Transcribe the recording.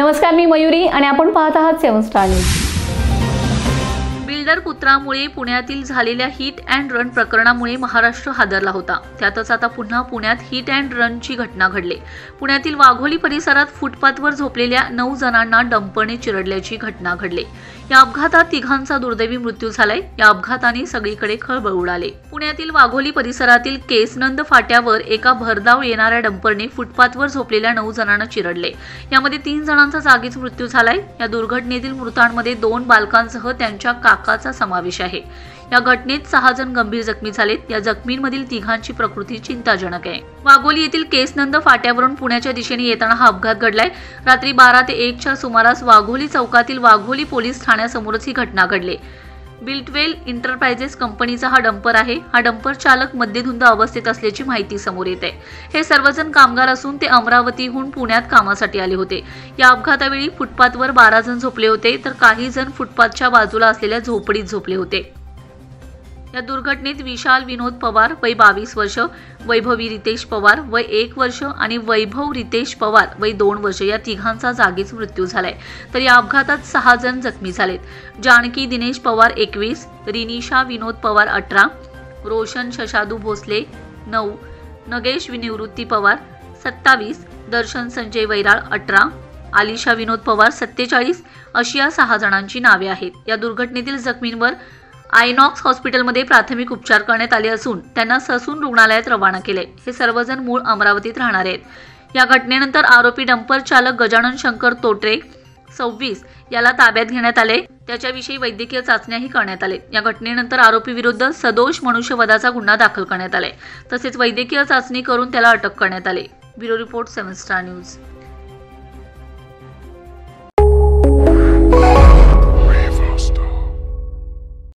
नमस्कार, मी मयुरी आणि आपण पाहत आहात 7 स्टार न्यूज। बिल्डर पुत्रामुळे पुण्यातील झालेल्या हिट अँड रन प्रकरणामुळे महाराष्ट्र हादरला होता। त्यातच आता पुन्हा पुण्यात हिट अँड रनची घटना घडली। पुण्यातील वाघोली परिसरात फुटपाथवर झोपलेल्या 9 जणांना डंपरने चिरडल्याची घटना घडली। या अपघातात तिघांचा दुर्दैवी मृत्यू झालाय। या अपघाताने सगळीकडे खळबळ उडाली। पुण्यातील वाघोली परिसरातील केसनंद फाट्यावर एका भरधाव येणाऱ्या डंपरने फुटपाथवर झोपलेल्या 9 जणांना चिरडले। यामध्ये 3 जणांचा जागीच मृत्यू झालाय। या दुर्घटनेतील मृतांमध्ये 2 बालकांसह त्यांच्या काकाचा समावेश आहे। या घटनेत 6 जण गंभीर जखमी झालेत। या जखमींमधील तिघांची प्रकृती चिंताजनक आहे। वाघोली येथील केसनंद फाट्यावरून पुण्याच्या दिशेने येताना हा अपघात घडलाय। रात्री 12 ते 1 च्या सुमारास वाघोली चौकातील वाघोली पोलीस ठाण्यासमोरच ही घटना घडली। बिल्टवेल एंटरप्राइजेस कंपनीचा हा डंपर आहे। हा डंपर चालक मद्यधुंद अवस्थेत असल्याची माहिती समोर येत आहे। हे सर्वजण कामगार असून ते अमरावतीहून पुण्यात कामासाठी आले होते। या अपघातावेळी फुटपाथवर 12 जण झोपले होते, तर काही जण फुटपाथच्या बाजूला असलेल्या झोपडीत झोपले होते। या दुर्घटनेत विशाल विनोद पवार वय 22 वर्ष, वैभवी रितेश पवार वय 1 वर्ष आणि वैभव रितेश पवार वय 2 वर्ष या तिघांचा जागीच मृत्यू झालाय। तर या अपघातात 6 जण जखमी झालेत। जानकी दिनेश पवार 21, रिनिशा विनोद पवार 18, रोशन शशादू भोसले 9, नगेश निवृत्ती पवार 27, दर्शन संजय वैराळ 18, आलिशा विनोद पवार 47 अशी या 6 जणांची नावे आहेत। या दुर्घटनेतील जखमींवर आयनॉक्स हॉस्पिटलमध्ये प्राथमिक उपचार करण्यात आले असून त्यांना ससून रुग्णालयात रवाना केले। हे सर्वजण मूळ अमरावतीत राहणार आहेत। या घटनेनंतर आरोपी डंपर चालक गजानन शंकर तोटरे 26 याला ताब्यात घेण्यात आले। त्याच्याविषयी वैद्यकीय चाचण्याही करण्यात आले। या घटनेनंतर आरोपी विरुद्ध सदोष मनुष्यवधाचा गुन्हा दाखल करण्यात आले। तसेच वैद्यकीय चाचणी करून त्याला अटक करण्यात आली। Bureau report 7 star news.